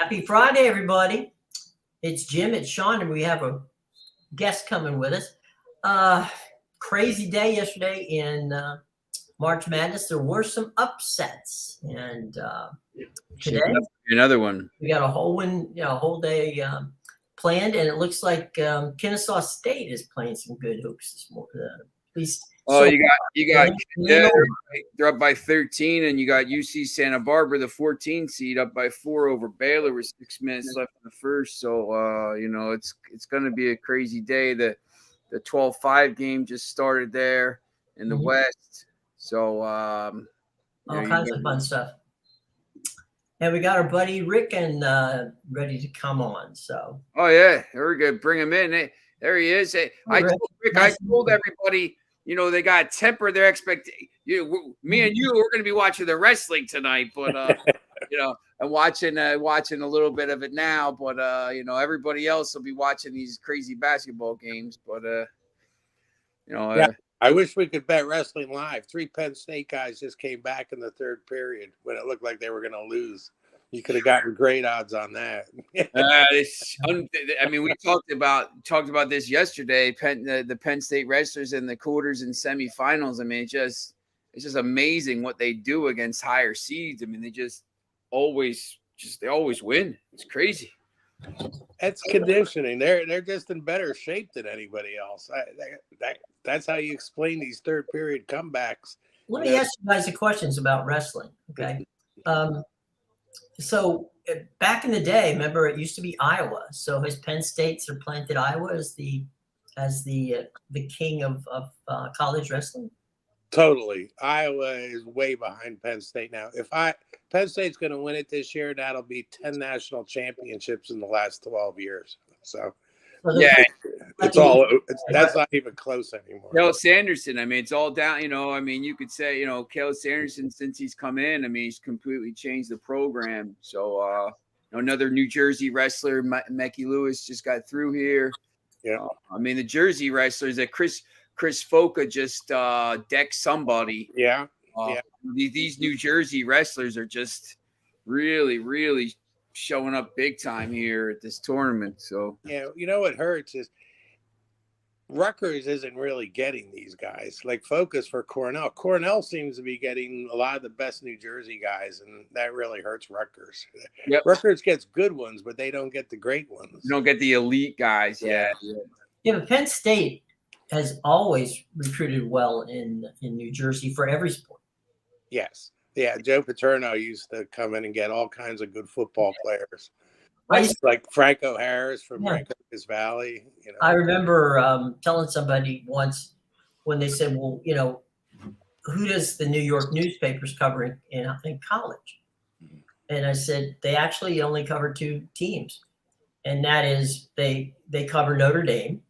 Happy Friday, everybody. It's Jim, it's Sean, and we have a guest coming with us. Crazy day yesterday in March Madness. There were some upsets, and today another one. we got a whole day planned, and it looks like Kennesaw State is playing some good hoops this morning. At least. Oh, you got they're up by 13, and you got UC Santa Barbara, the 14 seed, up by 4 over Baylor with 6 minutes left in the first. So it's going to be a crazy day. The 12-5 game just started there in the West. So all kinds of fun stuff. And we got our buddy Rick and ready to come on. So we're gonna bring him in. Hey, there he is. Hey, I told everybody. They got to temper their expectations. Me and you, we're going to be watching the wrestling tonight, but I'm watching a little bit of it now. But everybody else will be watching these crazy basketball games. But I wish we could bet wrestling live. 3 Penn State guys just came back in the third period when it looked like they were going to lose. You could have gotten great odds on that. We talked about this yesterday. The Penn State wrestlers in the quarters and semifinals. It's just amazing what they do against higher seeds. They always win. It's crazy. That's conditioning. They're just in better shape than anybody else. That's how you explain these third period comebacks. Let me ask you guys the questions about wrestling. Okay. So back in the day, remember it used to be Iowa. So has Penn State supplanted Iowa as the king of college wrestling? Totally. Iowa is way behind Penn State now. Penn State's going to win it this year, that'll be 10 national championships in the last 12 years. So that's not even close anymore. Caleb Sanderson, it's all down. You could say, Caleb Sanderson, since he's come in, he's completely changed the program. So, another New Jersey wrestler, Mecky Lewis, just got through here. Yeah. The Jersey wrestlers that Chris Foca just decked somebody. Yeah. These New Jersey wrestlers are just really, really showing up big time here at this tournament. So what hurts is Rutgers isn't really getting these guys. Like focus for Cornell. Cornell seems to be getting a lot of the best New Jersey guys, and that really hurts Rutgers. Yep. Rutgers gets good ones, but they don't get the great ones. You don't get the elite guys. Yeah, but Penn State has always recruited well in New Jersey for every sport. Yes. Yeah, Joe Paterno used to come in and get all kinds of good football players. Like Franco Harris from Ranco's Valley. I remember telling somebody once when they said, well, who does the New York newspapers cover in college? And I said, they actually only cover 2 teams. And that is they cover Notre Dame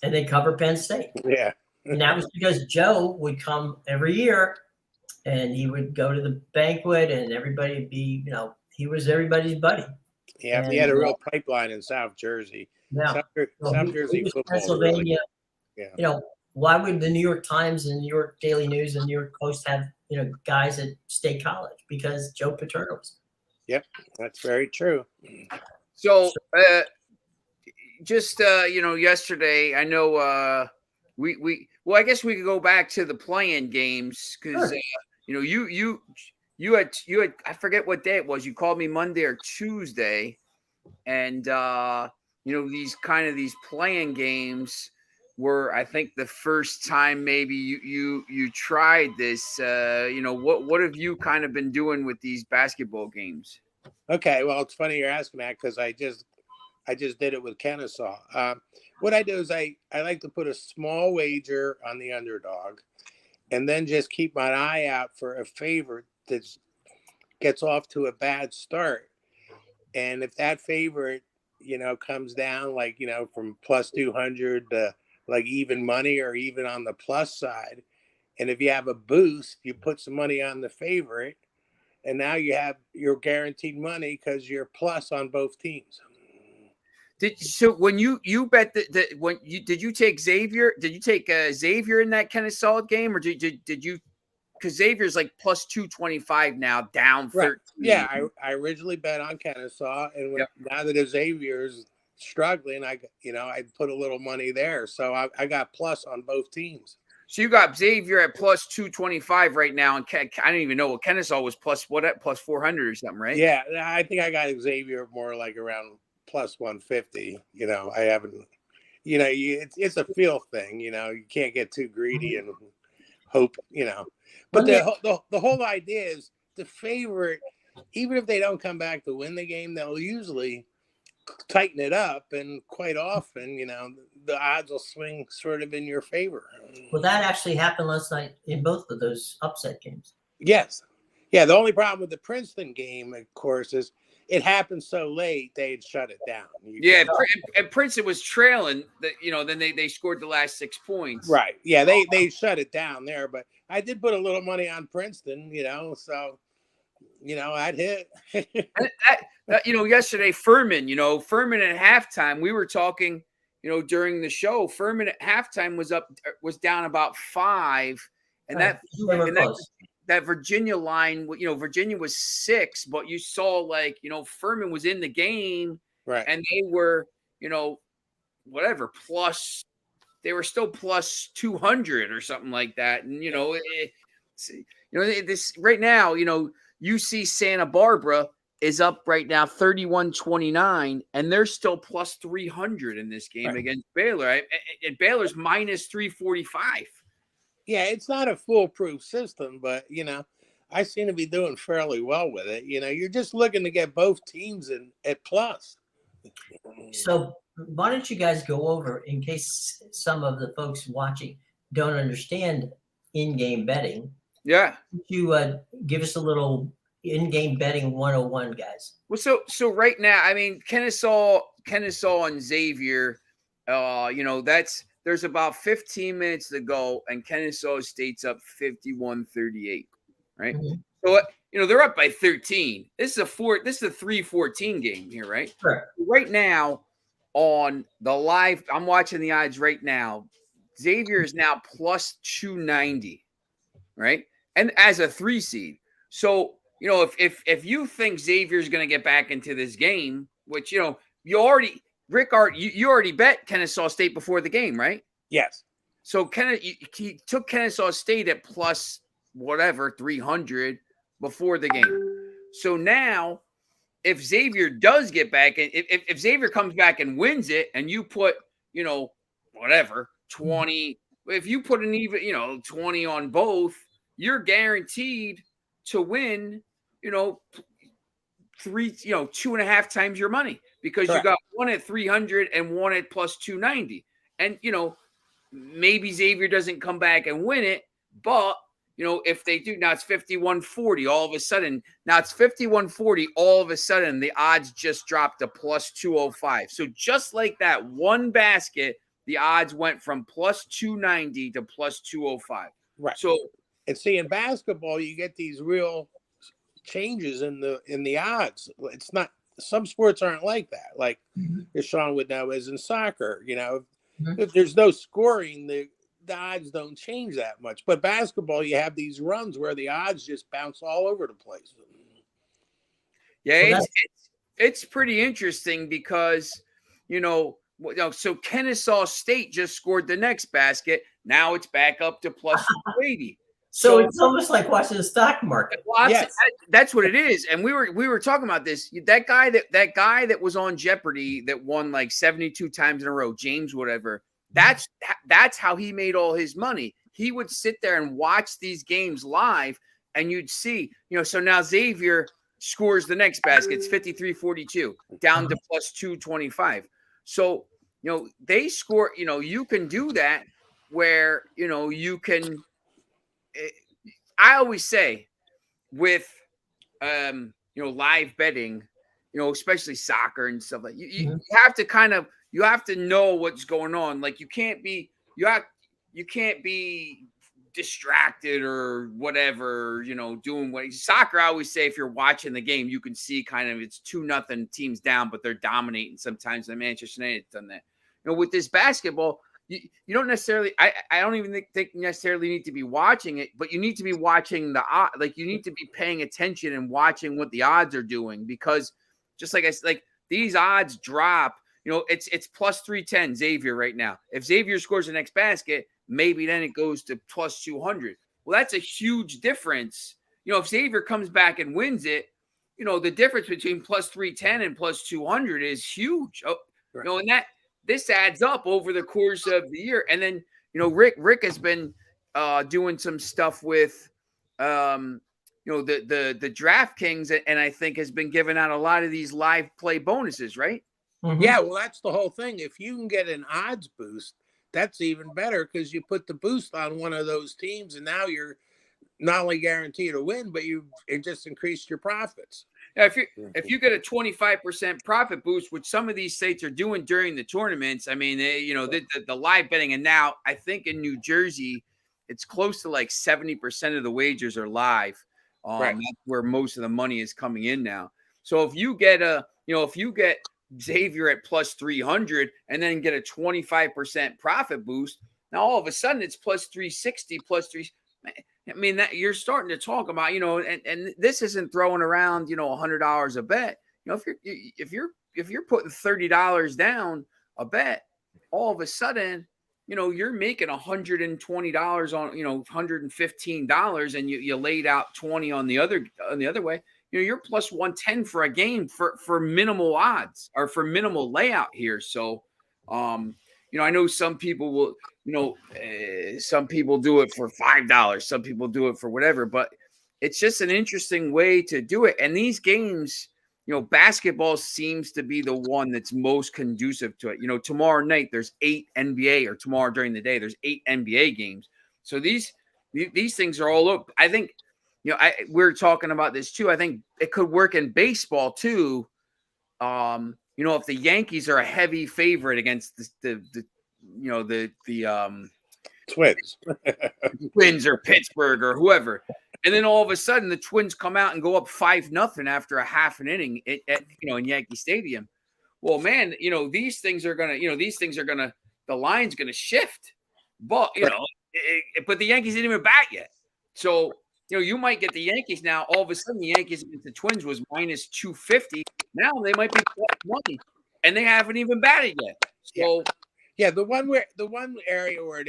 and they cover Penn State. Yeah. And that was because Joe would come every year and he would go to the banquet and everybody would be, he was everybody's buddy. Yeah, and he had a real pipeline in South Jersey. Yeah. South Jersey football. Pennsylvania. Really, why would the New York Times and New York Daily News and New York Post have, guys at State College? Because Joe Paterno was. Yep, that's very true. So, yesterday, I know I guess we could go back to the playing games because you had I forget what day it was. You called me Monday or Tuesday, and these playing games were, I think, the first time maybe you tried this. What have you kind of been doing with these basketball games? Okay, well, it's funny you're asking that because I just did it with Kennesaw. What I do is I like to put a small wager on the underdog, and then just keep my eye out for a favorite that gets off to a bad start. And if that favorite, comes down from plus 200 to like even money or even on the plus side, and if you have a boost, you put some money on the favorite, and now you have your guaranteed money because you're plus on both teams. So when you bet did you take Xavier? Did you take Xavier in that Kennesaw game, or did you because Xavier's like plus 225 now, down 13. Right. Yeah, I originally bet on Kennesaw, and now that Xavier's struggling, I put a little money there, so I got plus on both teams. So you got Xavier at plus 225 right now, and I don't even know what Kennesaw was plus 400 or something, right? Yeah, I think I got Xavier more like around plus 150. I haven't. It's a feel thing. You can't get too greedy and hope. But the whole idea is the favorite, even if they don't come back to win the game, they'll usually tighten it up, and quite often, the odds will swing sort of in your favor. Well, that actually happened last night in both of those upset games. Yes. Yeah, the only problem with the Princeton game, of course, is it happened so late they'd shut it down. And Princeton was trailing. Then they scored the last 6 points. Right. Yeah, they shut it down there. But I did put a little money on Princeton. So I'd hit. Yesterday Furman at halftime, we were talking. During the show, Furman at halftime was down about 5, and that Virginia line, Virginia was 6, but you saw Furman was in the game, right? And they were, whatever plus, they were still plus 200 or something like that, and this right now, UC Santa Barbara is up right now 31-29, and they're still plus 300 in this game against Baylor. And Baylor's minus 345. Yeah, it's not a foolproof system, but I seem to be doing fairly well with it. You're just looking to get both teams at plus. So why don't you guys go over, in case some of the folks watching don't understand in-game betting? Yeah. You give us a little in-game betting 101, guys. Well, so right now, I mean, Kennesaw and Xavier, there's about 15 minutes to go, and Kennesaw State's up 51-38, right? Mm-hmm. So they're up by 13. This is a 3-14 game here, right? Sure. Right now on the live, I'm watching the odds right now. Xavier is now plus 290, right? And as a 3 seed, so. If you think Xavier's going to get back into this game, which, you already bet Kennesaw State before the game, right? Yes. So he took Kennesaw State at plus whatever, 300 before the game. So now if Xavier does get back, and if Xavier comes back and wins it, and you put, whatever, 20, if you put an even, 20 on both, you're guaranteed to win, 2.5 times your money, because you got one at 300 and one at plus 290. And, maybe Xavier doesn't come back and win it, but, if they do, now it's 51-40 all of a sudden. Now it's 51-40 all of a sudden, the odds just dropped to plus 205. So just like that one basket, the odds went from plus 290 to plus 205. Right. So, and see, in basketball, you get these real changes in the odds. It's not, some sports aren't like that. Like Sean would know, is in soccer. If there's no scoring, the odds don't change that much. But basketball, you have these runs where the odds just bounce all over the place. Yeah, it's pretty interesting because so Kennesaw State just scored the next basket. Now it's back up to plus 280. So it's almost like watching the stock market. Well, yes. That's what it is. And we were talking about this. That guy that was on Jeopardy that won like 72 times in a row, James whatever. That's how he made all his money. He would sit there and watch these games live, and you'd see, so now Xavier scores the next basket. It's 53-42, down to plus 225. So, they score, you can do that where, you can. I always say with, live betting, especially soccer and stuff like you have to you have to know what's going on. Like you can't be distracted or whatever, doing what soccer. I always say, if you're watching the game, you can see kind of it's 2-0 teams down, but they're dominating sometimes. The Manchester United's done that. With this basketball, you don't necessarily. I don't even think you necessarily need to be watching it, but you need to be watching like you need to be paying attention and watching what the odds are doing, because just like I said, like these odds drop. You know, it's plus 310 Xavier right now. If Xavier scores the next basket, maybe then it goes to plus 200. Well, that's a huge difference. You know, if Xavier comes back and wins it, you know, the difference between plus 310 and plus 200 is huge. Oh, Right. you know, and this adds up over the course of the year. And then, you know, Rick has been doing some stuff with you know, the DraftKings, and I think has been giving out a lot of these live play bonuses, right? Mhm. Yeah, well, that's the whole thing. If you can get an odds boost, that's even better, because you put the boost on one of those teams, and now you're not only guaranteed to win, but it just increased your profits. Yeah, if you get a 25% profit boost, which some of these states are doing during the tournaments, I mean, you know, the live betting, and now I think in New Jersey, it's close to like 70% of the wagers are live. Right. That's where most of the money is coming in now. So if you get if you get Xavier at plus 300 and then get a 25% profit boost, now all of a sudden it's plus 360, plus 3. I mean, that you're starting to talk about, you know, and this isn't throwing around, you know, $100 a bet. You know, if you're putting $30 down a bet, all of a sudden, you know, you're making $120 on, you know, $115, and you laid out 20 on the other way. You know, you're plus 110 for a game for minimal odds, or for minimal layout here. So, you know, I know some people will, you know, some people do it for $5, some people do it for whatever, but it's just an interesting way to do it. And these games, you know, basketball seems to be the one that's most conducive to it. You know, tomorrow night there's 8 NBA, or tomorrow during the day there's 8 NBA games. So these things are all up. I think, you know, we're talking about this too. I think it could work in baseball too. You know, if the Yankees are a heavy favorite against the you know, the Twins or Pittsburgh or whoever, and then all of a sudden the Twins come out and go up 5-0 after a half an inning at you know, in Yankee Stadium. Well, man, you know, these things are gonna, the line's gonna shift, but you know, but the Yankees didn't even bat yet, so you know, you might get the Yankees now. All of a sudden, the Yankees against the Twins was minus 250. Now they might be plus money, and they haven't even batted yet. So. Yeah, the one area where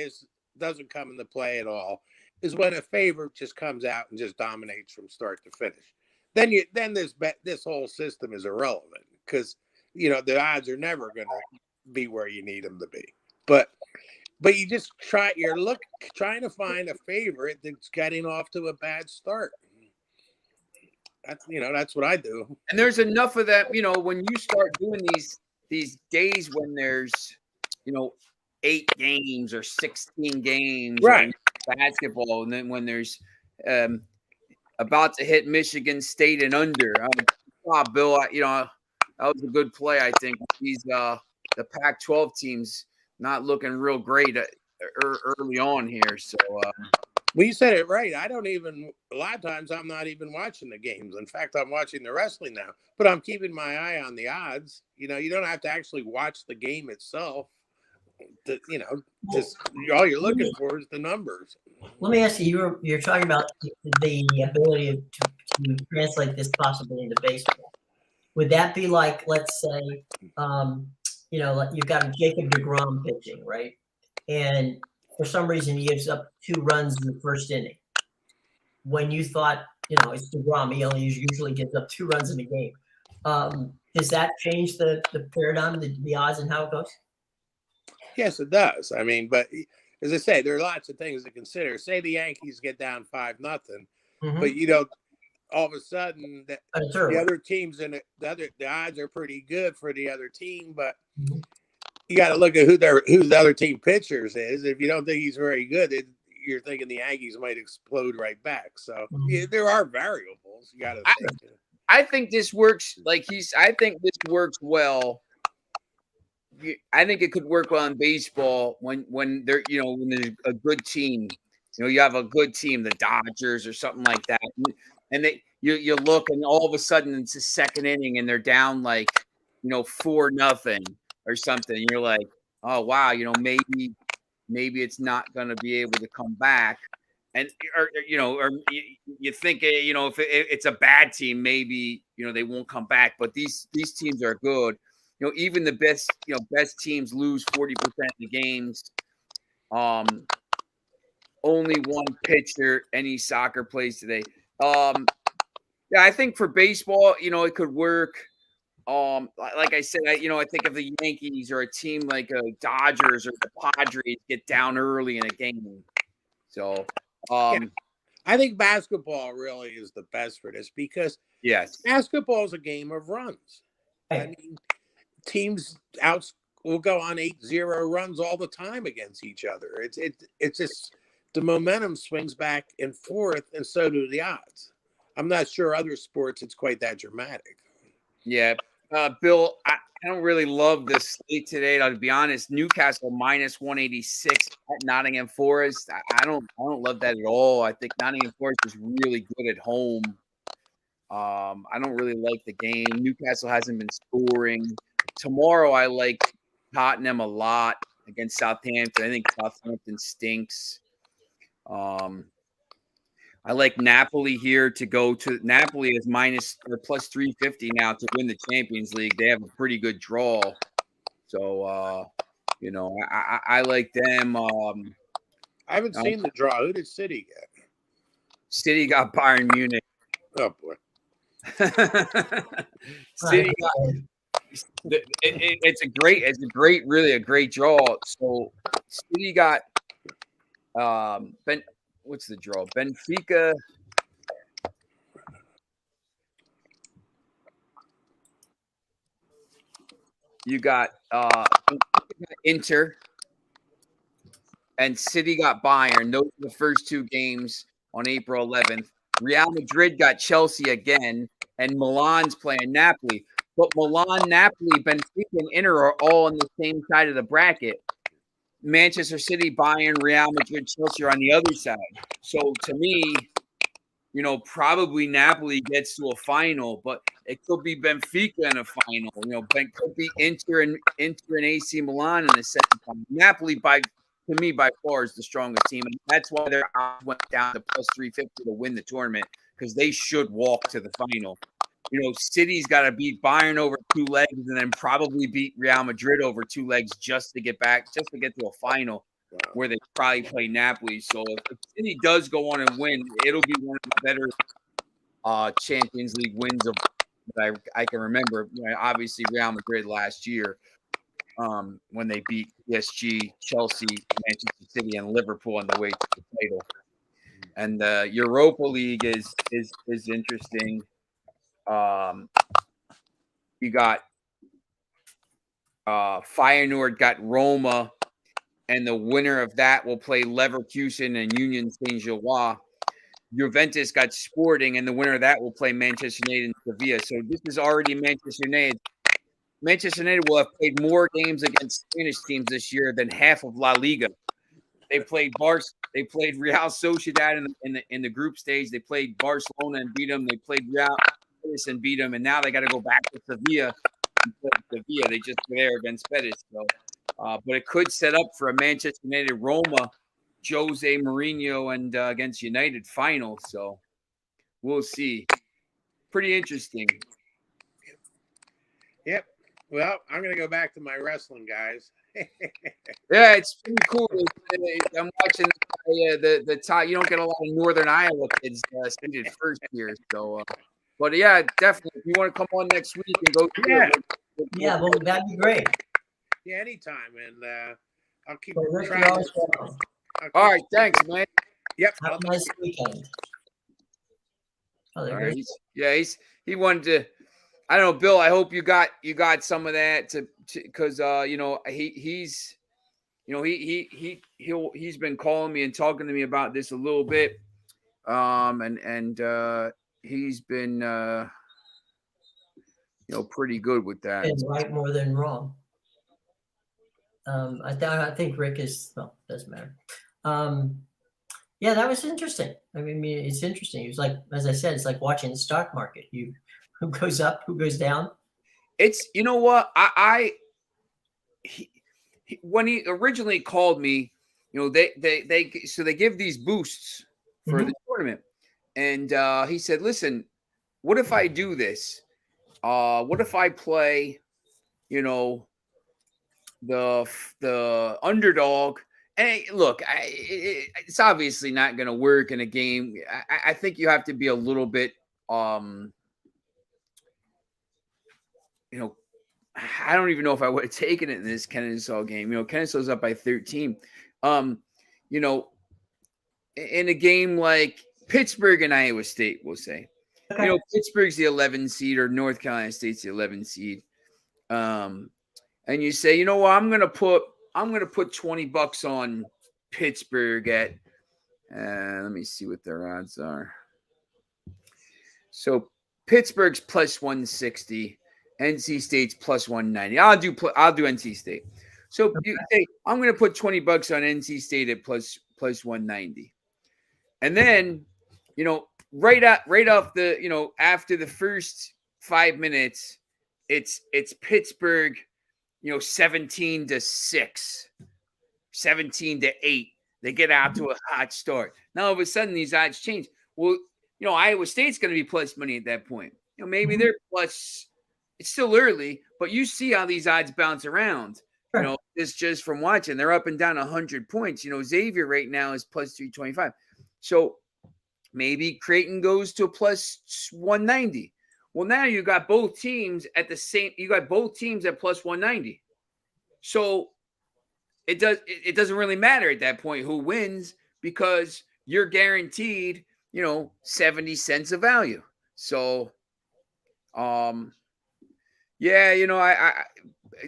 doesn't come into play at all is when a favorite just comes out and just dominates from start to finish. Then this whole system is irrelevant, because you know the odds are never going to be where you need them to be. But you just you're trying to find a favorite that's getting off to a bad start. That's what I do. And there's enough of that, you know, when you start doing these days when there's, you know, 8 games or 16 games, right, basketball, and then when there's about to hit Michigan State and under, Bill, you know, that was a good play. I think these the Pac-12 teams not looking real great early on here. So, well, you said it right. A lot of times I'm not even watching the games. In fact, I'm watching the wrestling now, but I'm keeping my eye on the odds. You know, you don't have to actually watch the game itself. You know, just all you're looking for is the numbers. Let me ask you, you're talking about the ability to translate this possibly into baseball. Would that be like, let's say, you know, like you've got Jacob deGrom pitching, right? And for some reason he gives up 2 runs in the first inning. When you thought, you know, it's deGrom, he only usually gives up 2 runs in a game. Does that change the paradigm, the odds, and how it goes? Yes, it does. I mean, but as I say, there are lots of things to consider. Say the Yankees get down 5-0, but you know, all of a sudden the other teams in the odds are pretty good for the other team, but you got to look at who the other team pitchers is. If you don't think he's very good, you're thinking the Yankees might explode right back. So there are variables you got to think. I think this works. I think this works well. I think it could work well in baseball when there, you know, when there's a good team. You know, you have a good team, the Dodgers or something like that, and you look, and all of a sudden it's the second inning and they're down like, you know, 4-0 or something. And you're like, oh wow, you know, maybe maybe it's not going to be able to come back. And, or you think, if it's a bad team, maybe, they won't come back. But these teams are good. Even the best teams lose 40% of the games. Only one pitcher any soccer plays today. Yeah, I think for baseball, it could work. Like I said, I think if the Yankees or a team like Dodgers or the Padres get down early in a game. So, I think basketball really is the best for this because yes, basketball is a game of runs. I mean, teams will go on 8-0 runs all the time against each other. It's just the momentum swings back and forth, and so do the odds. I'm not sure other sports it's quite that dramatic. Yeah, Bill, I don't really love this slate today. To be honest, Newcastle minus 186 at Nottingham Forest. I don't love that at all. I think Nottingham Forest is really good at home. I don't really like the game. Newcastle hasn't been scoring. Tomorrow, I like Tottenham a lot against Southampton. I think Southampton stinks. I like Napoli here to go to. Napoli is minus or plus 350 now to win the Champions League. They have a pretty good draw. So, I like them. I haven't seen the draw. Who did City get? City got Bayern Munich. Oh, boy. City got it's really a great draw. So City got what's the draw? Benfica. You got Inter and City got Bayern. Those are the first two games on April 11th. Real Madrid got Chelsea again, and Milan's playing Napoli. But Milan, Napoli, Benfica, and Inter are all on the same side of the bracket. Manchester City, Bayern, Real Madrid, Chelsea are on the other side. So to me, probably Napoli gets to a final, but it could be Benfica in a final. It could be Inter and AC Milan in the second final. Napoli, to me, by far is the strongest team, and that's why their odds went down to plus 350 to win the tournament because they should walk to the final. City's got to beat Bayern over 2 legs and then probably beat Real Madrid over 2 legs just to get to a final where they probably play Napoli. So if City does go on and win, it'll be one of the better Champions League wins that I can remember. Obviously Real Madrid last year when they beat PSG, Chelsea, Manchester City, and Liverpool on the way to the title. And the Europa League is interesting. You got Feyenoord got Roma, and the winner of that will play Leverkusen and Union Saint-Gilloise. Juventus got Sporting, and the winner of that will play Manchester United and Sevilla. So this is already Manchester United. Manchester United will have played more games against Spanish teams this year than half of La Liga. They played They played Real Sociedad in the group stage. They played Barcelona and beat them. They played Real and beat them, and now they got to go back to Sevilla. Sevilla, they just were there against Betis. So, but it could set up for a Manchester United Roma, Jose Mourinho, and against United final. So we'll see. Pretty interesting. Yep. Well, I'm gonna go back to my wrestling, guys. Yeah, it's pretty cool. I'm watching the top. You don't get a lot of Northern Iowa kids seated first here, so. But yeah, definitely. If you want to come on next week and go through it. Yeah, well, that'd be great. Yeah, anytime. And I'll keep trying. All right, thanks, man. Yep. Have a nice weekend. Oh, right. He wanted to. I don't know, Bill. I hope you got some of that because he's been calling me and talking to me about this a little bit, and he's been pretty good with that. And right more than wrong. I think Rick is doesn't matter. Yeah, that was interesting. I mean, it's interesting. It was like, as I said, it's like watching the stock market. Who goes up, who goes down. It's what when he originally called me, they give these boosts for the tournament. And he said, listen, what if I do this? What if I play, the underdog? And look, it's obviously not going to work in a game. I think you have to be a little bit, I don't even know if I would have taken it in this Kennesaw game. Kennesaw's up by 13. In a game like Pittsburgh and Iowa State, we'll say, Pittsburgh's the 11 seed or North Carolina State's the 11 seed. And you say, what, I'm going to put $20 on Pittsburgh at, let me see what their odds are. So Pittsburgh's plus 160, NC State's plus 190. I'll do NC State. So you say, I'm going to put $20 on NC State at plus 190. And then, right off the, after the first 5 minutes, it's Pittsburgh, 17-6, 17-8. They get out to a hot start. Now all of a sudden these odds change. Well, Iowa State's going to be plus money at that point. Maybe they're plus. It's still early, but you see how these odds bounce around. It's just from watching. They're up and down 100 points. Xavier right now is plus 325. So maybe Creighton goes to a plus 190. Well, now you got both teams at plus 190. So it doesn't really matter at that point who wins because you're guaranteed, 70 cents of value. So,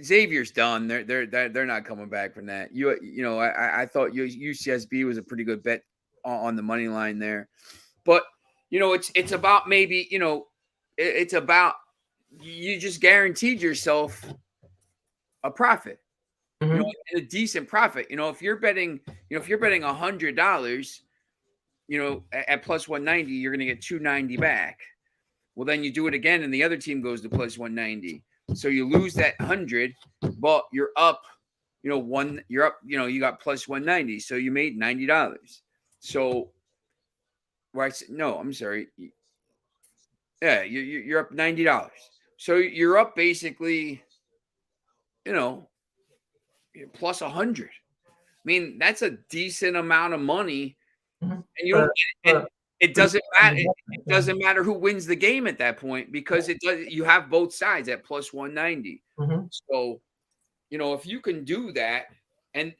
Xavier's done. They're not coming back from that. I thought UCSB was a pretty good bet on the money line there, but it's about maybe it's about you just guaranteed yourself a profit, a decent profit. If you're betting $100, at plus 190, you're going to get 290 back. Well, then you do it again, and the other team goes to plus 190. So you lose that 100, but you're up. You got plus 190, so you made $90. So, no, I'm sorry. Yeah, you're up $90. So you're up basically, plus 100. I mean, that's a decent amount of money, and it doesn't matter. It doesn't matter who wins the game at that point because you have both sides at plus 190. So, if you can do that, and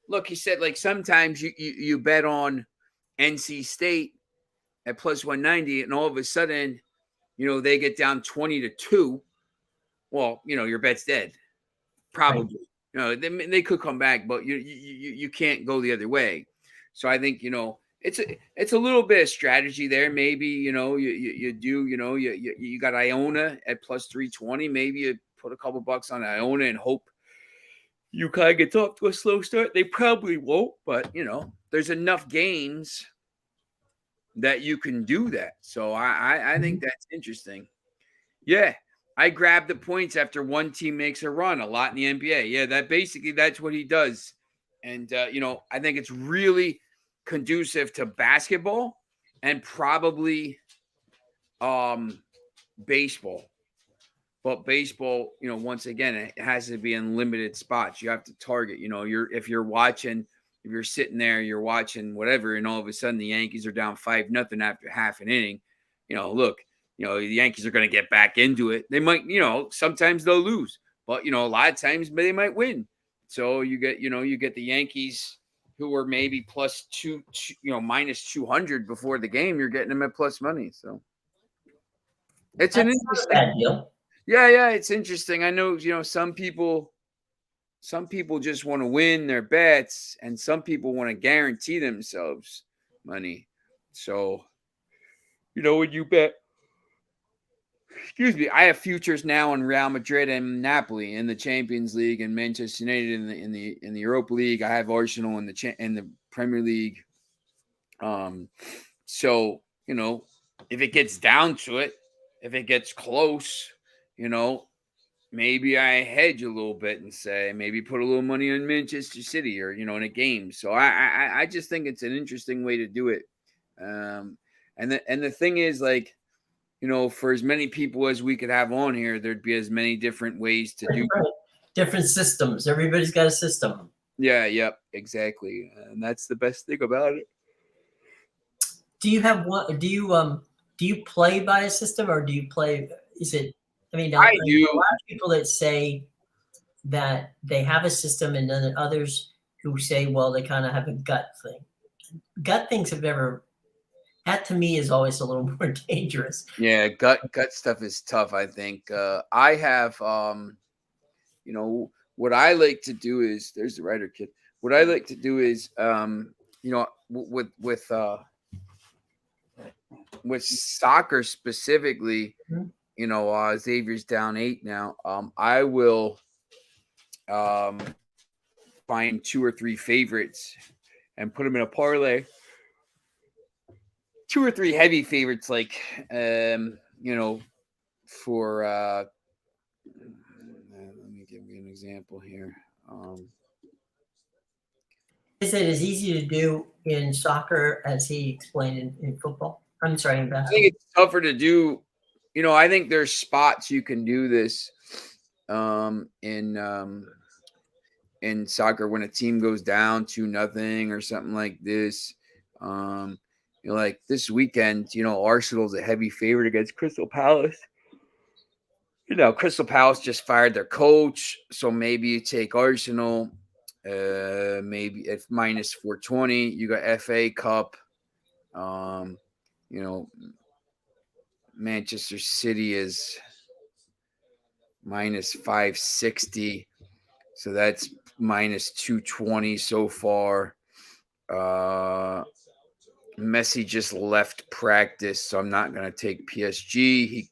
look, he said like sometimes you bet on NC State at plus 190, and all of a sudden, they get down 20-2. Well, your bet's dead. Probably. Right. They could come back, but you can't go the other way. So I think, it's a little bit of strategy there. Maybe, you got Iona at plus 320. Maybe you put a couple bucks on Iona and hope you kind of get off to a slow start. They probably won't, but there's enough games that you can do that. So I think that's interesting. Yeah. I grab the points after one team makes a run a lot in the NBA. Yeah, that's what he does. And, I think it's really conducive to basketball and probably baseball. But baseball, once again, it has to be in limited spots. You have to target, if you're sitting there, you're watching whatever, and all of a sudden the Yankees are down 5-0 after half an inning, look, the Yankees are going to get back into it. They might, sometimes they'll lose, but, a lot of times they might win. So you get the Yankees who were maybe minus 200 before the game. You're getting them at plus money. So it's an interesting deal. Yeah. It's interesting. I know, some people just want to win their bets and some people want to guarantee themselves money. So, when you bet, I have futures now on Real Madrid and Napoli in the Champions League and Manchester United in the Europa League. I have Arsenal in the Premier League. So, if it gets down to it, if it gets close, maybe I hedge a little bit and say maybe put a little money on Manchester City or in a game. So I just think it's an interesting way to do it. And the thing is, like, for as many people as we could have on here, there'd be as many different ways to do. Right. Different systems. Everybody's got a system. Yeah. Yep. Exactly. And that's the best thing about it. Do you have one? Do you play by a system, or do you play? Is it? I mean, I there's do. a lot of people that say that they have a system, and then others who say, well, they kind of have a gut thing. Gut things have never. That to me is always a little more dangerous. Yeah, gut stuff is tough, I think. I have what I like to do is there's the writer kid. What I like to do is with soccer specifically, Xavier's down 8 now. I will find 2 or 3 favorites and put them in a parlay. 2 or 3 heavy favorites, like for let me give you an example here. Is it as easy to do in soccer as he explained in football? I'm sorry, in basketball. I think it's tougher to do. I think there's spots you can do this in soccer when a team goes down 2-0 or something like this. Like this weekend, Arsenal's a heavy favorite against Crystal Palace. Crystal Palace just fired their coach, so maybe you take Arsenal. Maybe at minus 420. You got FA Cup. Manchester City is minus 560, so that's minus 220 so far. Messi just left practice, so I'm not going to take PSG.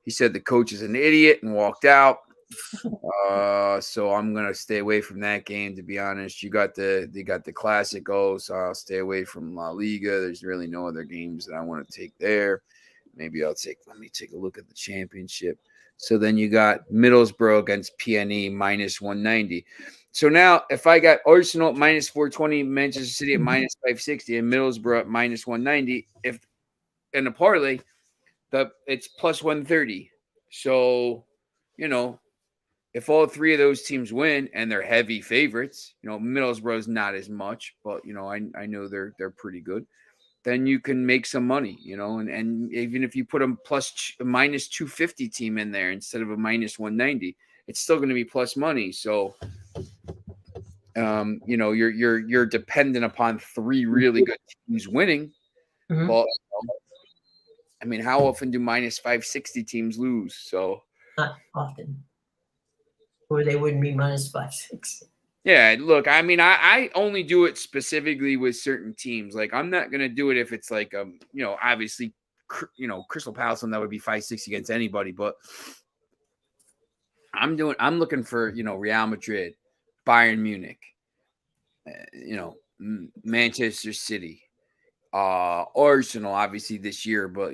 He said the coach is an idiot and walked out. So I'm going to stay away from that game, to be honest. You got the Clasico, so I'll stay away from La Liga. There's really no other games that I want to take there. Maybe let me take a look at the championship. So then you got Middlesbrough against PNE minus 190. So now if I got Arsenal at minus 420, Manchester City at minus 560, and Middlesbrough at minus 190, if in a parlay, it's plus 130. So, if all 3 of those teams win and they're heavy favorites, Middlesbrough's not as much, but I know they're pretty good. Then you can make some money, and even if you put a minus 250 team in there instead of a minus 190, it's still going to be plus money. So, you're dependent upon 3 really good teams winning. Mm-hmm. Well, I mean, how often do minus 560 teams lose? So not often. Or they wouldn't be minus 560. Yeah, look, I mean, I only do it specifically with certain teams. Like, I'm not going to do it if it's like, obviously, Crystal Palace, and that would be 560 against anybody. But I'm looking for, Real Madrid, Bayern Munich, Manchester City, Arsenal, obviously this year. But,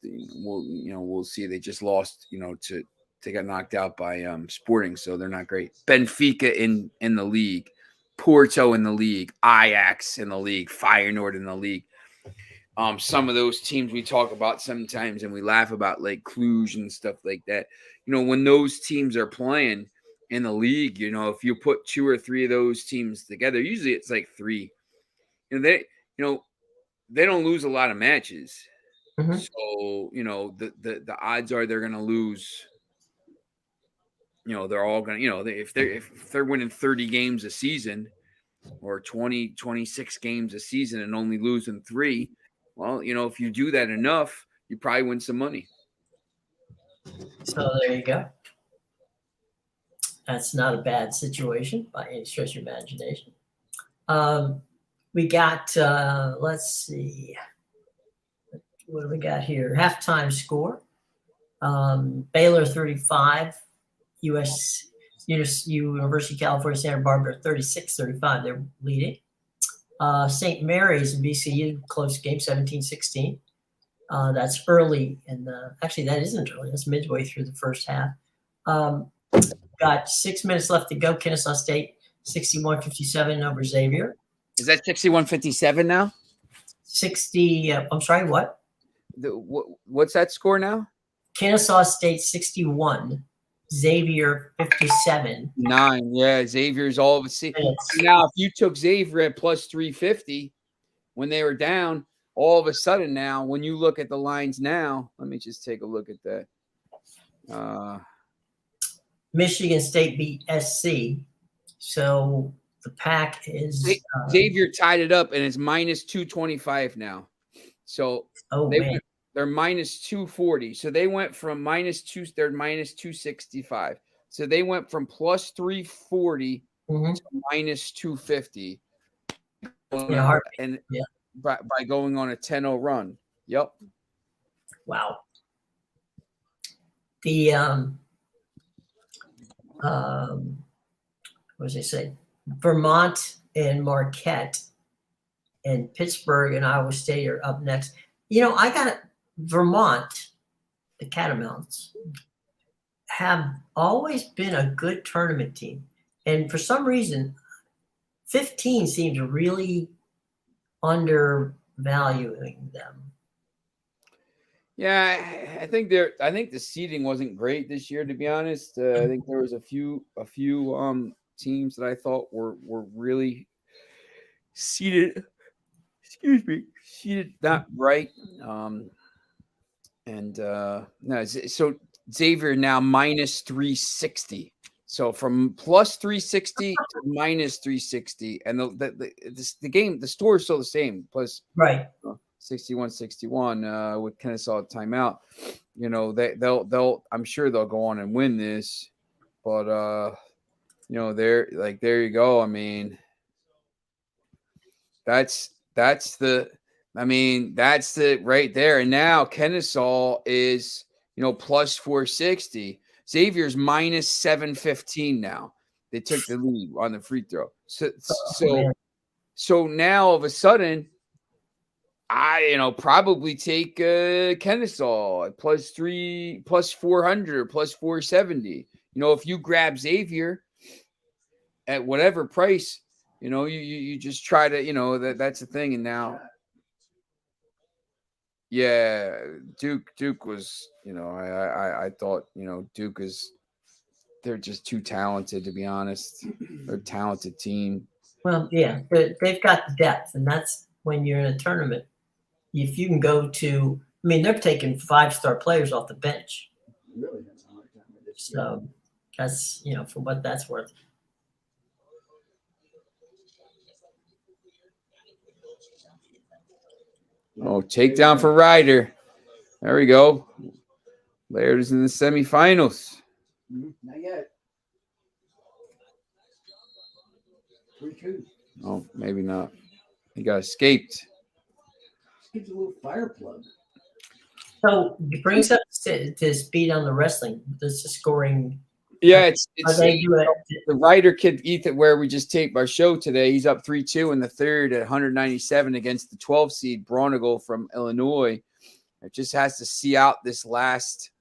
we'll see. They just lost, they got knocked out by Sporting, so they're not great. Benfica in the league, Porto in the league, Ajax in the league, Feyenoord in the league. Some of those teams we talk about sometimes and we laugh about, like Cluj and stuff like that. When those teams are playing in the league, if you put 2 or 3 of those teams together, usually it's like 3. They don't lose a lot of matches. Mm-hmm. So, the odds are they're going to lose. They're all going to, if they're winning 30 games a season or 20, 26 games a season and only losing 3, well, if you do that enough, you probably win some money. So there you go. That's not a bad situation by any stretch of imagination. We got, let's see, what do we got here? Halftime score. Baylor 35. University of California, Santa Barbara, 36-35. They're leading. St. Mary's and VCU, close game, 17-16. That's early actually, that isn't early. That's midway through the first half. Got 6 minutes left to go. Kennesaw State 61-57 over Xavier. Is that 61-57 now? 60. I'm sorry. What? What's that score now? Kennesaw State 61, Xavier 57. 9. Yeah, Xavier's all of a see. Now, if you took Xavier at plus 350 when they were down, all of a sudden now, when you look at the lines now, let me just take a look at that. Michigan State beat SC, so the pack is Xavier tied it up and it's minus 225 now. So they're minus 240. So they went from they're minus 265. So they went from plus 340 to minus 250. By going on a 10-0 run. Yep. Wow. The what did I say? Vermont and Marquette and Pittsburgh and Iowa State are up next. I got Vermont, the Catamounts, have always been a good tournament team. And for some reason, 15 seems really undervaluing them. Yeah, I think the seeding wasn't great this year, to be honest. I think there was a few teams that I thought were really seeded. Seeded not right. So Xavier now minus 360. So from plus 360 to minus 360, and the game, the score is still the same. Plus, right, 61-61 with Kennesaw timeout. They'll I'm sure they'll go on and win this, but there you go. I mean, that's the right there. And now Kennesaw is plus 460. Xavier's minus 715 now. They took the lead on the free throw. So now all of a sudden, I probably take Kennesaw at plus 400, plus 470. If you grab Xavier at whatever price, you just try to, that's the thing. And now, yeah, Duke was, I thought, Duke they're just too talented, to be honest. They're a talented team. Well, yeah, but they've got the depth, and that's when you're in a tournament. If you can go to, they're taking 5-star players off the bench. So that's, for what that's worth. Oh, takedown for Ryder. There we go. Laird is in the semifinals. Not yet. 3-2. Oh, maybe not. He got escaped. Gives a little fire plug. So it brings up to speed on the wrestling. This is scoring. Yeah, it's the Ryder kid Ethan, where we just taped our show today. He's up 3-2 in the third at 197 against the 12 seed Bronigal from Illinois. It just has to see out this last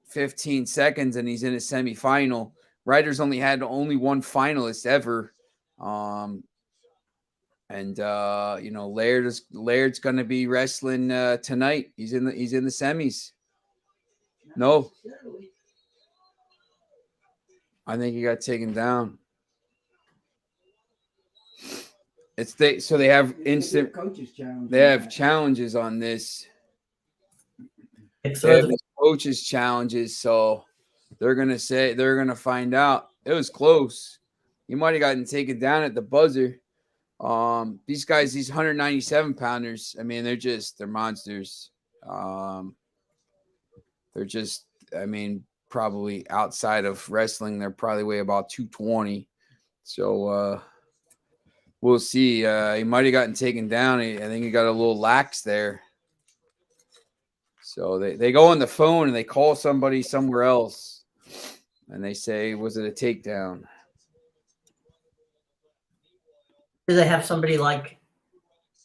15 seconds, and he's in a semifinal. Ryder's only had one finalist ever. Laird's going to be wrestling tonight. He's in the semis. No, I think he got taken down. So they have instant. They have challenges on this. They have coaches challenges, so they're gonna find out. It was close. He might have gotten taken down at the buzzer. These guys, these 197 pounders, they're monsters. They're just, probably outside of wrestling, they're probably weigh about 220. So we'll see. He might have gotten taken down. I think he got a little lax there. So they go on the phone and they call somebody somewhere else, and they say, "Was it a takedown?" Do they have somebody like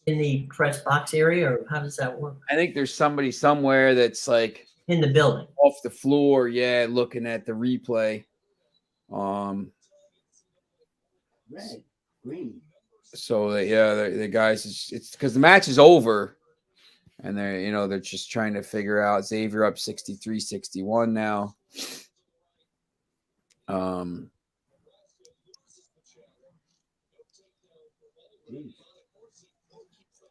in the press box area, or how does that work? I think there's somebody somewhere that's like in the building. off the floor. Yeah, looking at the replay. Red, green. So the guys, it's because the match is over, and they're just trying to figure out. Xavier up 63-61 now. Jeez.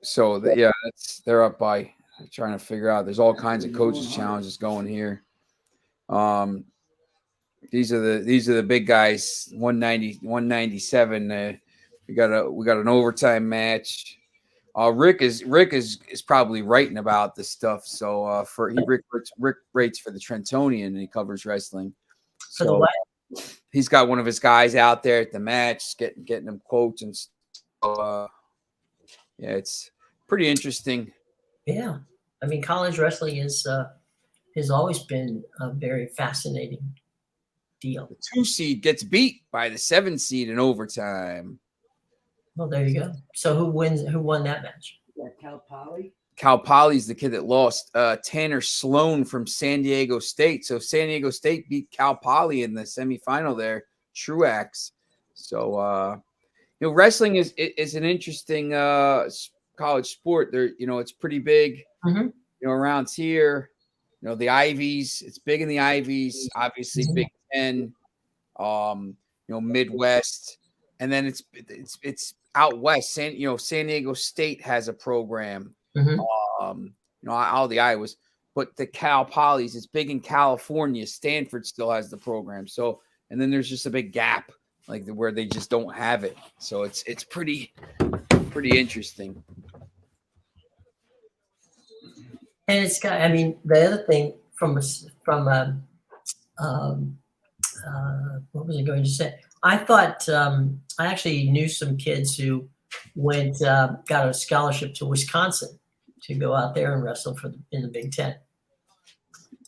So they're up by trying to figure out. There's all kinds of coaches challenges going here. These are the big guys. 190, 197. We got an overtime match. Rick is probably writing about this stuff. So Rick writes for the Trentonian, and he covers wrestling. For the what? He's got one of his guys out there at the match, getting them quotes and stuff. Yeah, it's pretty interesting. Yeah, I mean, college wrestling has always been a very fascinating deal. The 2 seed gets beat by the 7 seed in overtime. Well, there you go. So who won that match? Yeah, Cal Poly. Cal Poly's the kid that lost. Tanner Sloan from San Diego State. So San Diego State beat Cal Poly in the semifinal there. Truax. So wrestling is an interesting college sport. There, it's pretty big. Mm-hmm. Around here. The Ivies. It's big in the Ivies. Obviously, Big Ten. Midwest, and then it's out west. San Diego State has a program. Mm-hmm. All the Iowas, but the Cal Polys, it's big in California. Stanford still has the program. So, and then there's just a big gap, like where they just don't have it. So it's pretty interesting. And it's got. I mean, the other thing from what was I going to say? I thought I actually knew some kids who got a scholarship to Wisconsin to go out there and wrestle in the Big Ten.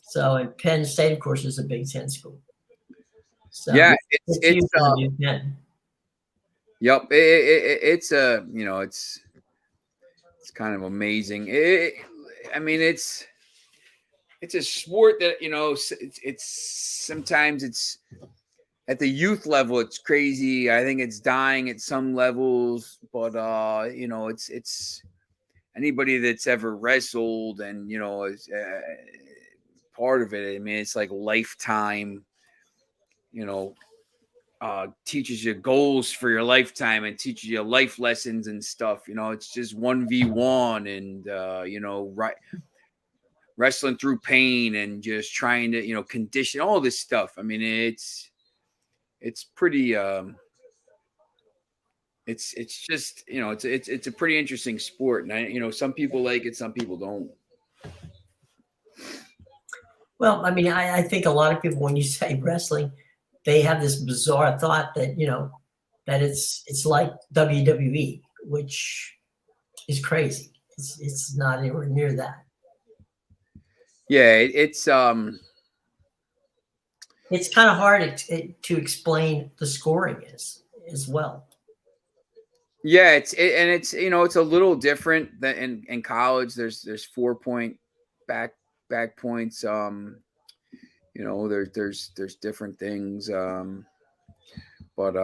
So, and Penn State, of course, is a Big Ten school. So yeah, it's Big Ten. Yep, it's kind of amazing. It's a sport that it's sometimes it's at the youth level it's crazy. I think it's dying at some levels, but it's anybody that's ever wrestled and is part of it. I mean, it's like lifetime. Teaches you goals for your lifetime and teaches you life lessons and stuff. It's just 1v1 and wrestling through pain and just trying to condition all this stuff. I mean, it's pretty it's just it's a pretty interesting sport, and some people like it, some people don't. Well, I mean, I think a lot of people, when you say wrestling, they have this bizarre thought that that it's like WWE, which is crazy. It's not anywhere near that. Yeah, it's kind of hard to explain the scoring is as well. Yeah, it's a little different than in college. There's 4-point back points. There's different things. But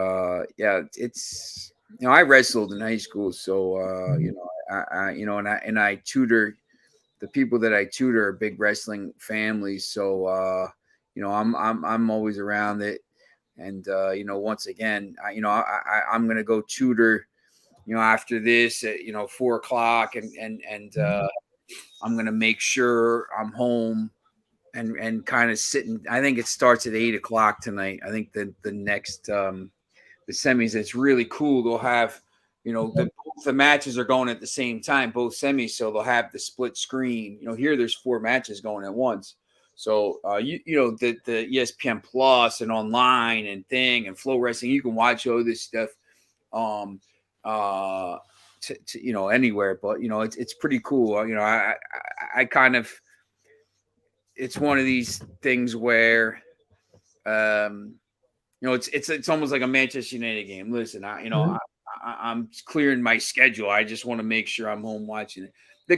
it's I wrestled in high school, so I tutor. The people that I tutor are big wrestling families, so I'm always around it. And once again, I'm gonna go tutor. After this at 4:00, and I'm gonna make sure I'm home and kind of sitting. I think it starts at 8:00 tonight. I think the next the semis. It's really cool. They'll have the matches are going at the same time, both semis, so they'll have the split screen. Here there's 4 matches going at once. So the ESPN Plus and online and thing and Flow Wrestling, you can watch all this stuff anywhere, but it's pretty cool. I kind of, it's one of these things where it's almost like a Manchester United game. Listen, I'm clearing my schedule. I just want to make sure I'm home watching it. The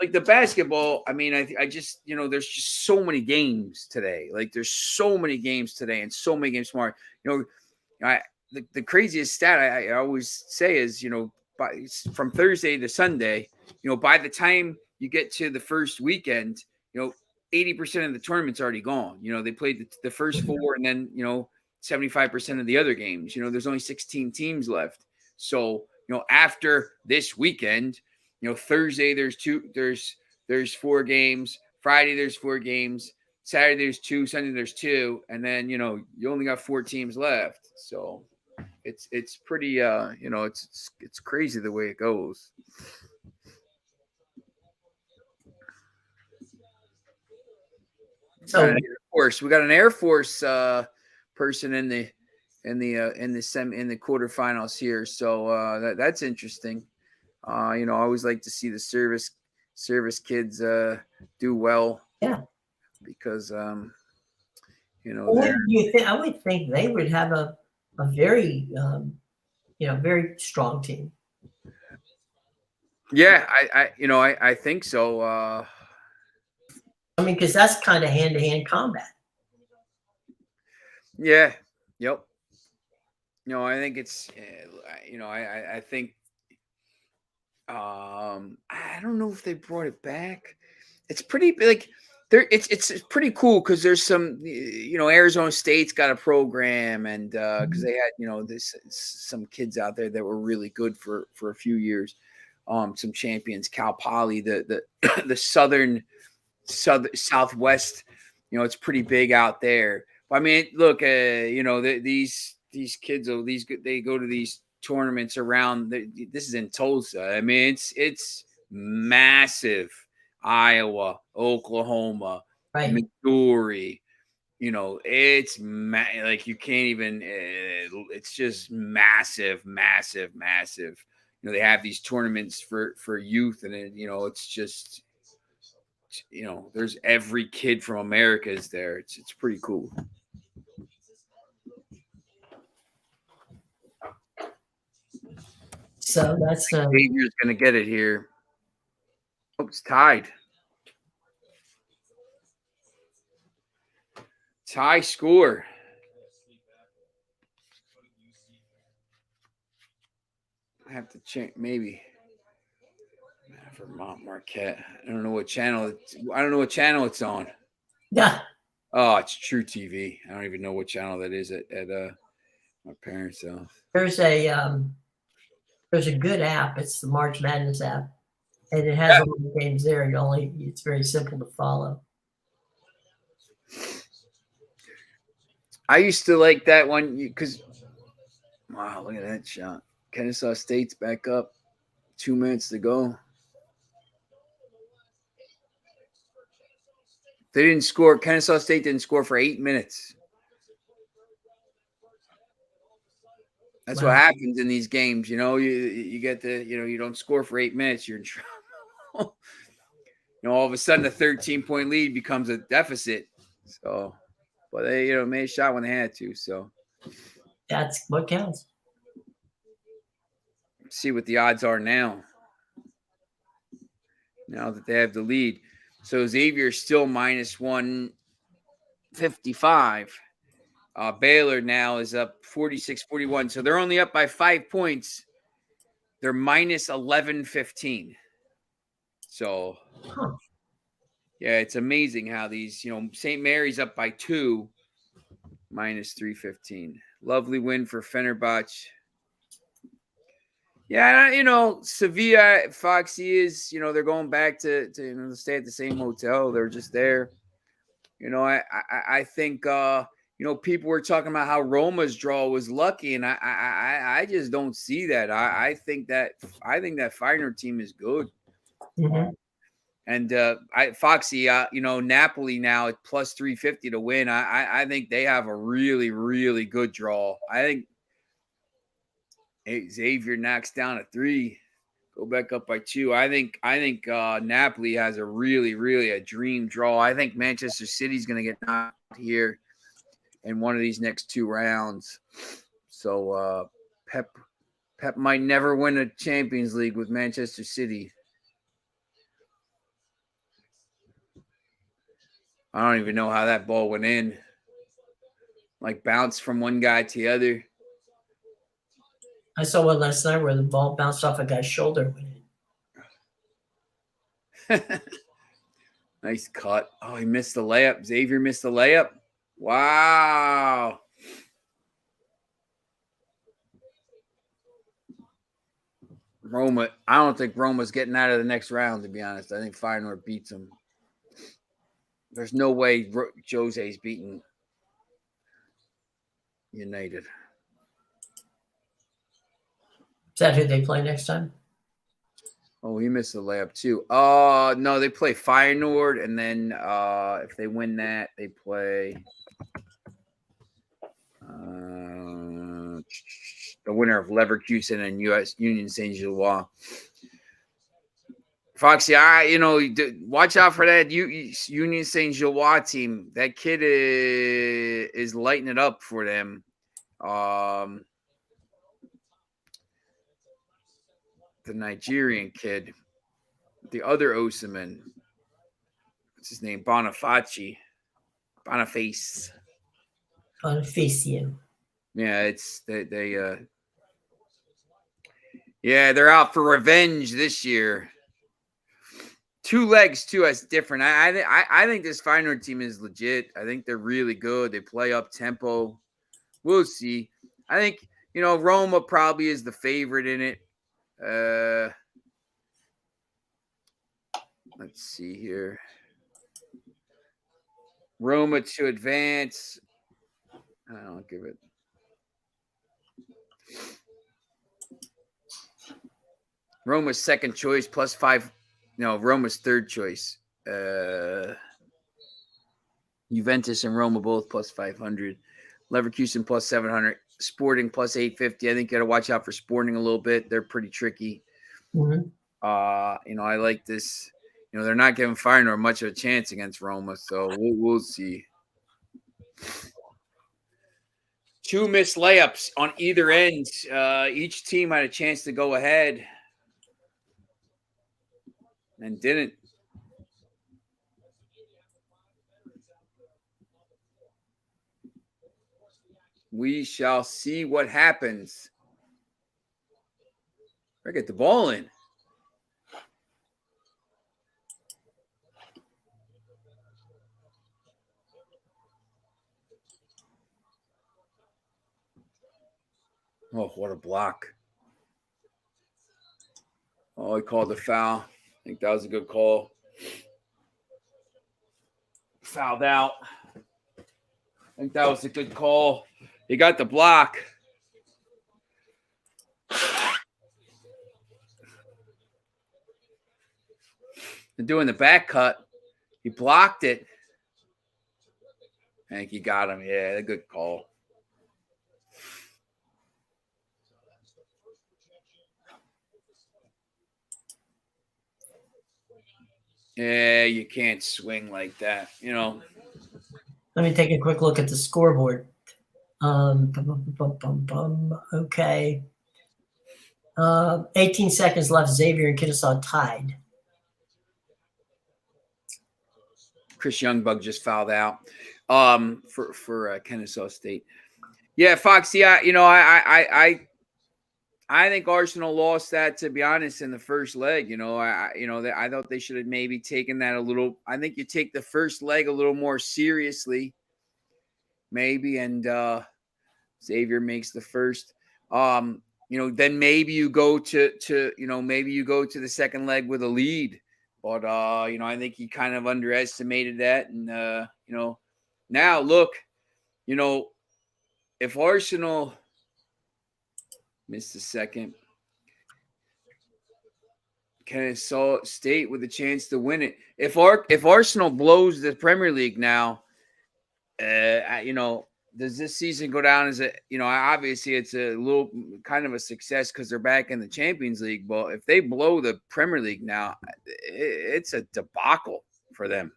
like the basketball, I mean, I just, there's just so many games today. Like there's so many games today and so many games tomorrow. The craziest stat I always say is, from Thursday to Sunday, by the time you get to the first weekend, 80% of the tournament's already gone. They played the first four and then, 75% of the other games. There's only 16 teams left. So, after this weekend, Thursday there's 4 games, Friday there's 4 games, Saturday there's 2, Sunday there's 2, and then you only got 4 teams left. So it's pretty it's crazy the way it goes. So We got an Air Force person in the quarterfinals here, so that's interesting. I always like to see the service kids do well. Yeah, because what do you think? I would think they would have a very very strong team. Yeah, I think so. I mean, because that's kind of hand-to-hand combat. Yeah. Yep. I think it's, I think, I don't know if they brought it back. It's pretty like it's pretty cool because there's some, Arizona State's got a program, and because they had, some kids out there that were really good for a few years. Some champions, Cal Poly, the Southwest, it's pretty big out there. I mean, look, these kids, they go to these tournaments around. This is in Tulsa. I mean, it's massive. Iowa, Oklahoma, Right. Missouri. It's like you can't even. It's just massive, massive, massive. They have these tournaments for youth, and it's just. There's every kid from America is there. It's pretty cool. So that's Xavier's gonna get it here. Oh, it's tied. Tie score. I have to check maybe. Vermont Marquette. I don't know what channel it's on. yeah. Oh, it's True TV. I don't even know what channel that is at my parents' house. There's a good app. It's the March Madness app, and it has all the games there. It's very simple to follow. I used to like that one because wow, look at that shot. Kennesaw State's back up. 2 minutes to go. They didn't score. Kennesaw State didn't score for 8 minutes. That's what happens in these games. You get you don't score for 8 minutes, you're in trouble. All of a sudden a 13-point lead becomes a deficit. So, but they, made a shot when they had to. So that's what counts. See what the odds are now. Now that they have the lead. So Xavier's still minus 155. Baylor now is up 46-41. So they're only up by 5 points. They're minus 11-15. So, yeah, it's amazing how these, St. Mary's up by 2, minus 315. Lovely win for Fenerbahce. Yeah, Sevilla, Foxy is, they're going back to stay at the same hotel. They're just there. I think, people were talking about how Roma's draw was lucky, and I just don't see that. I think that Feyenoord team is good. Mm-hmm. And Foxy, Napoli now at plus 350 to win. I think they have a really, really good draw. I think Xavier knocks down a 3, go back up by 2. I think Napoli has a really, really a dream draw. I think Manchester City's going to get knocked here in one of these next 2 rounds. So Pep might never win a Champions League with Manchester City. I don't even know how that ball went in. Like bounced from one guy to the other. I saw one last night where the ball bounced off a guy's shoulder. Nice cut. Oh, he missed the layup. Xavier missed the layup. Wow. Roma. I don't think Roma's getting out of the next round, to be honest. I think Feyenoord beats him. There's no way Jose's beating United. Is that who they play next time? Oh, he missed the layup too. No, they play Feyenoord, and then if they win that, they play the winner of Leverkusen and U.S. Union Saint-Gilloise. Foxy, watch out for that Union Saint-Gilloise team. That kid is lighting it up for them. The Nigerian kid, the other Osimhen, what's his name? Boniface. Bonifacio. Yeah, it's they're out for revenge this year. 2 legs too. That's different. I think this Feyenoord team is legit. I think they're really good. They play up tempo. We'll see. I think Roma probably is the favorite in it. Let's see here. Roma to advance. I don't give it. Roma's second choice plus 5. No, Roma's third choice. Juventus and Roma both plus 500. Leverkusen plus 700. Sporting plus 850. I think you got to watch out for Sporting a little bit. They're pretty tricky. Mm-hmm. I like this. They're not giving Feyenoord much of a chance against Roma, so we'll see. 2 missed layups on either end. Each team had a chance to go ahead and didn't. We shall see what happens. I get the ball in. Oh, what a block. Oh, he called the foul. I think that was a good call. Fouled out. I think that was a good call. He got the block. And doing the back cut. He blocked it. I think he got him. Yeah, a good call. Yeah, you can't swing like that, Let me take a quick look at the scoreboard. Okay. 18 seconds left. Xavier and Kennesaw tied. Chris Youngbug just fouled out for Kennesaw State. Yeah, Foxy. I think Arsenal lost that, to be honest, in the first leg. I thought they should have maybe taken that a little. I think you take the first leg a little more seriously, maybe, and Xavier makes the first. Then maybe you go to the second leg with a lead. But I think he kind of underestimated that, and now look, if Arsenal missed the second, Kennesaw State with a chance to win it. If Arsenal blows the Premier League now, does this season go down as obviously it's a little kind of a success because they're back in the Champions League. But if they blow the Premier League now, it's a debacle for them.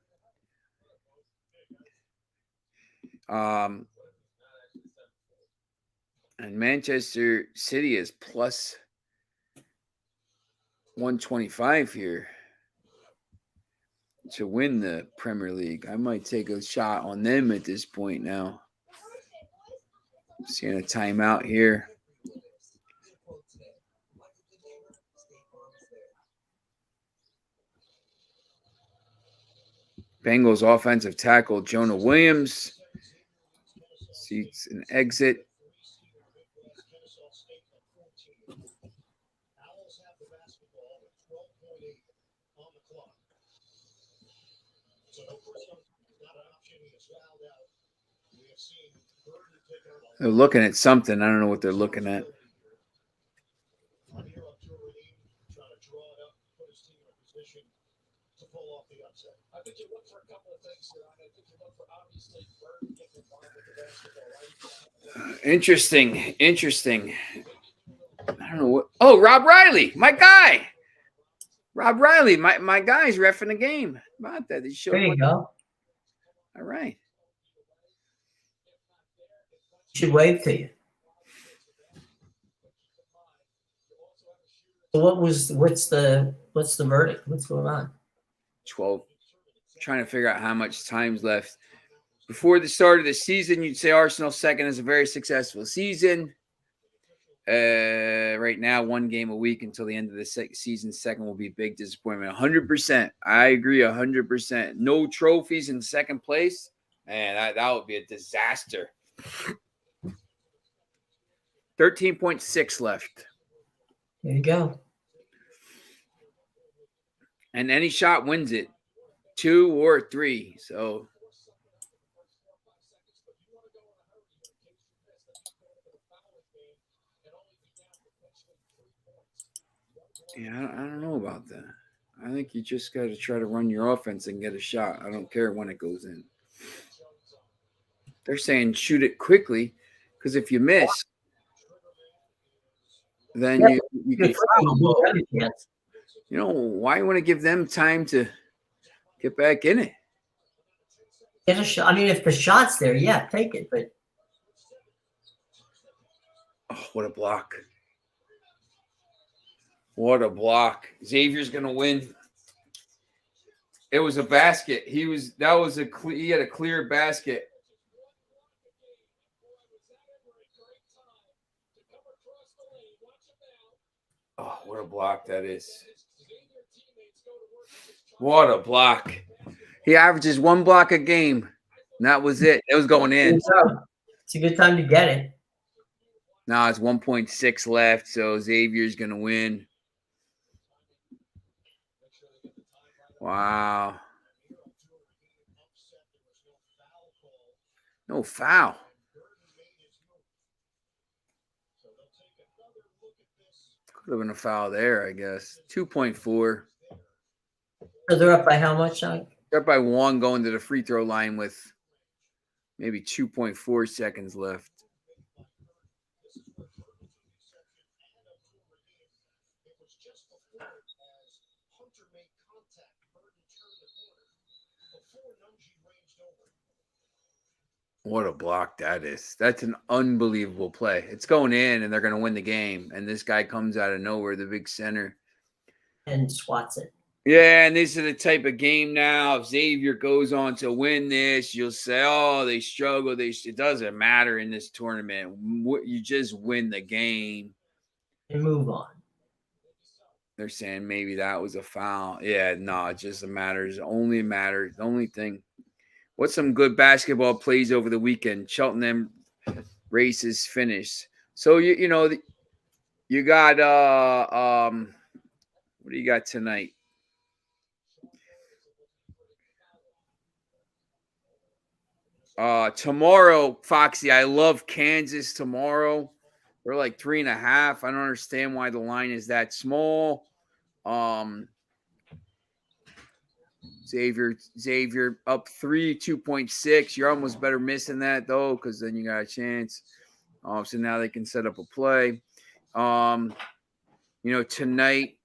And Manchester City is plus 125 here. to win the Premier League. I might take a shot on them at this point now. Seeing a timeout here. Bengals offensive tackle Jonah Williams seeks an exit. They're looking at something. I don't know what they're looking at. Interesting. I don't know what. Oh, Rob Riley, my guy. Rob Riley, my guy's reffing the game. How about that? There you go. All right. Should wave to you. So what's the verdict? What's going on? 12. Trying to figure out how much time's left. Before the start of the season, you'd say Arsenal second is a very successful season. Right now, 1 game a week until the end of the season. Second will be a big disappointment. 100%. I agree 100%. No trophies in second place. Man, that would be a disaster. 13.6 left. There you go. And any shot wins it. 2 or 3. So yeah, I don't know about that. I think you just got to try to run your offense and get a shot. I don't care when it goes in. They're saying shoot it quickly because if you miss, then you get fouled. You know, why you want to give them time to get back in it? Get a shot. I mean, if the shot's there, yeah, take it. But oh, what a block. What a block. Xavier's going to win. It was a basket. He had a clear basket. Oh, what a block that is. What a block. He averages 1 block a game. And that was it. It was going in. It's a good time to get it. Now it's 1.6 left, so Xavier's going to win. Wow. No foul. Could have been a foul there, I guess. 2.4. So they're up by how much? They're up by 1 going to the free throw line with maybe 2.4 seconds left. What a block that is. That's an unbelievable play. It's going in, and they're going to win the game. And this guy comes out of nowhere, the big center. And swats it. Yeah, and this is the type of game now. If Xavier goes on to win this, you'll say, oh, they struggle. It doesn't matter in this tournament. You just win the game. And move on. They're saying maybe that was a foul. Yeah, no, it just matters. Only matters. The only thing. What's some good basketball plays over the weekend? Cheltenham races finished. So you got what do you got tonight? Tomorrow, Foxy, I love Kansas tomorrow. They're like 3.5. I don't understand why the line is that small. Xavier up 3, 2.6. You're almost better missing that though, because then you got a chance. So now they can set up a play. Tonight,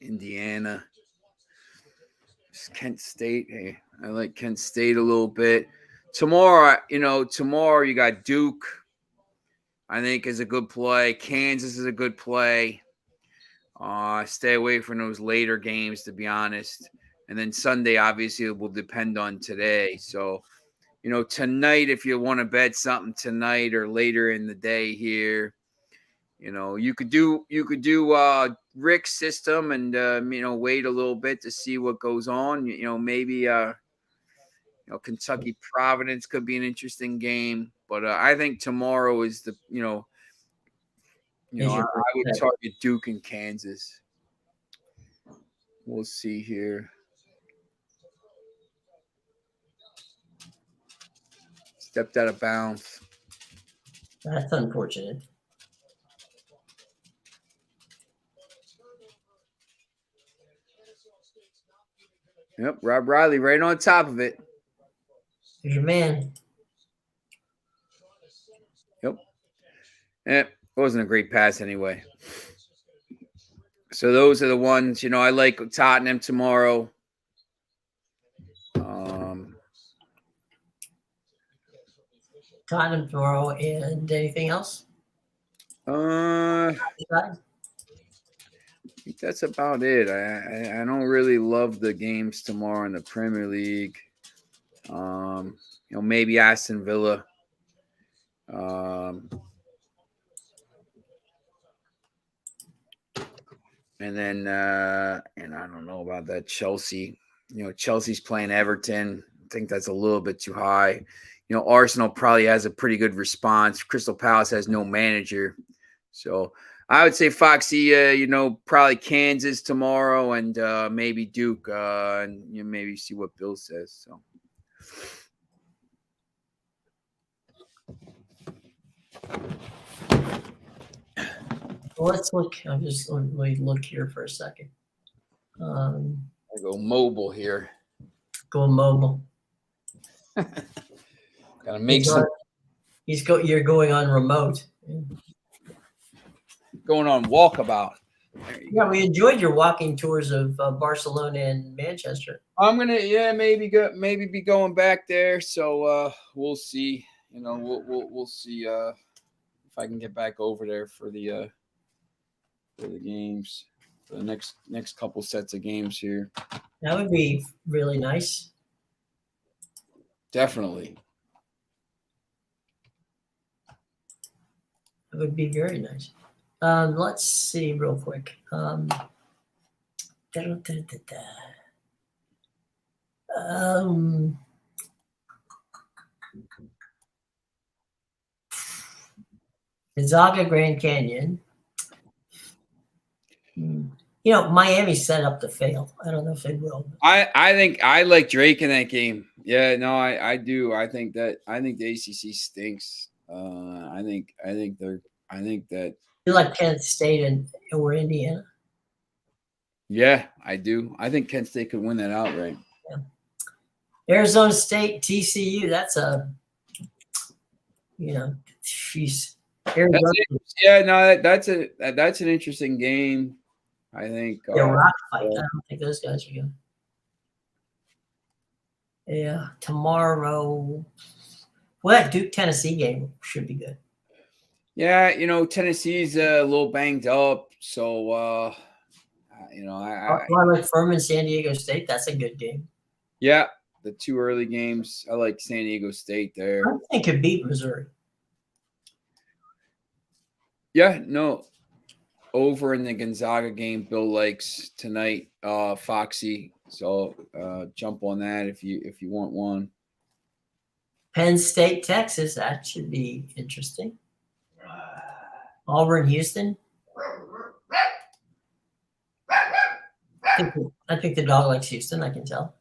Indiana, Kent State. Hey, I like Kent State a little bit. Tomorrow you got Duke. I think, is a good play. Kansas is a good play. Stay away from those later games, to be honest. And then Sunday, obviously, it will depend on today. So, tonight, if you want to bet something tonight or later in the day here, you could do Rick's system and wait a little bit to see what goes on. Maybe Kentucky Providence could be an interesting game, but I think tomorrow is the I would target Duke and Kansas. We'll see here. Stepped out of bounds. That's unfortunate. Yep, Rob Riley right on top of it. Here's your man. Yep. It wasn't a great pass anyway. So those are the ones, I like Tottenham tomorrow. Tottenham tomorrow, and anything else? I think that's about it. I don't really love the games tomorrow in the Premier League. Maybe Aston Villa. And then, and I don't know about that Chelsea. Chelsea's playing Everton. I think that's a little bit too high. Arsenal probably has a pretty good response. Crystal Palace has no manager. So I would say, Foxy, probably Kansas tomorrow and maybe Duke. And maybe see what Bill says. So. Well, let's look. Let me look here for a second. I go mobile here. Go mobile. Gotta make some. You're going on remote. Going on walkabout. Yeah, we enjoyed your walking tours of Barcelona and Manchester. I'm gonna, maybe be going back there. So we'll see. We'll see if I can get back over there for the games, for the next couple sets of games here. That would be really nice. Definitely. It would be very nice. Let's see real quick. Gonzaga Grand Canyon. Miami set up to fail. I don't know if they will. I think I like Drake in that game. Yeah, no, I do. I think the ACC stinks. I think that You like Kent State or Indiana? Yeah, I do. I think Kent State could win that outright. Yeah. Arizona State, TCU. That's she's. That's an interesting game. I think. Rock fight. I don't think those guys are good. Yeah, tomorrow. Well, that Duke Tennessee game should be good. Yeah, Tennessee's a little banged up, so I like Furman, San Diego State. That's a good game. Yeah, the two early games. I like San Diego State there. I think could beat Missouri. Yeah, no. Over in the Gonzaga game, Bill likes tonight, Foxy. So jump on that if you want one. Penn State, Texas. That should be interesting. Auburn, Houston. I think the dog likes Houston. I can tell.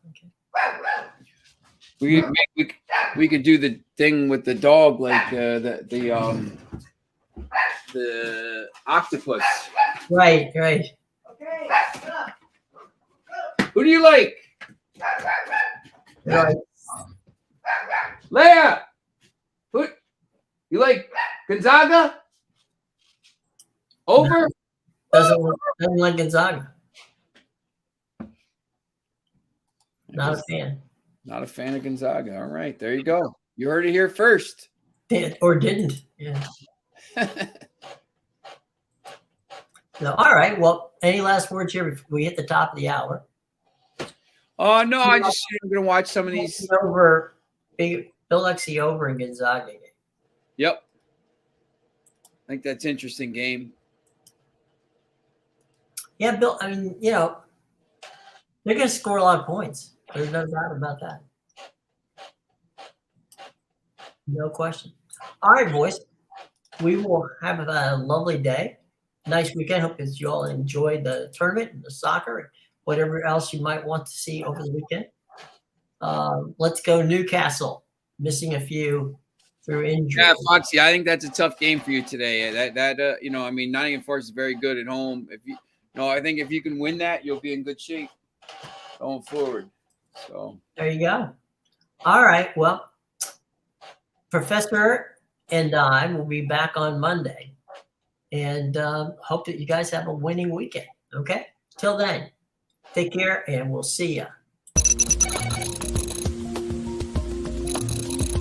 Okay. We could do the thing with the dog, like the octopus. Right. Okay. Who do you like? Right. Leia. Who you like? Gonzaga? Over? Doesn't like Gonzaga. Not a fan. Not a fan of Gonzaga. All right, there you go. You heard it here first. Did or didn't. Yeah. No, all right. Well, any last words here before we hit the top of the hour? Oh no, I'm gonna watch some of these. Over, Bill likes the over in Gonzaga game. Yep, I think that's interesting game. Yeah, Bill. I mean, you know, they're going to score a lot of points. There's no doubt about that. No question. All right, boys. We will have a lovely day. Nice weekend. Hope that you all enjoyed the tournament and the soccer and whatever else you might want to see over the weekend. Let's go Newcastle. Missing a few through injury. Yeah, Foxy, I think that's a tough game for you today. You know, I mean, Nottingham Forest is very good at home. If you I think if you can win that, you'll be in good shape going forward. So there you go. All right. Well, Professor and I will be back on Monday, and hope that you guys have a winning weekend. Okay. Till then, take care, and we'll see you.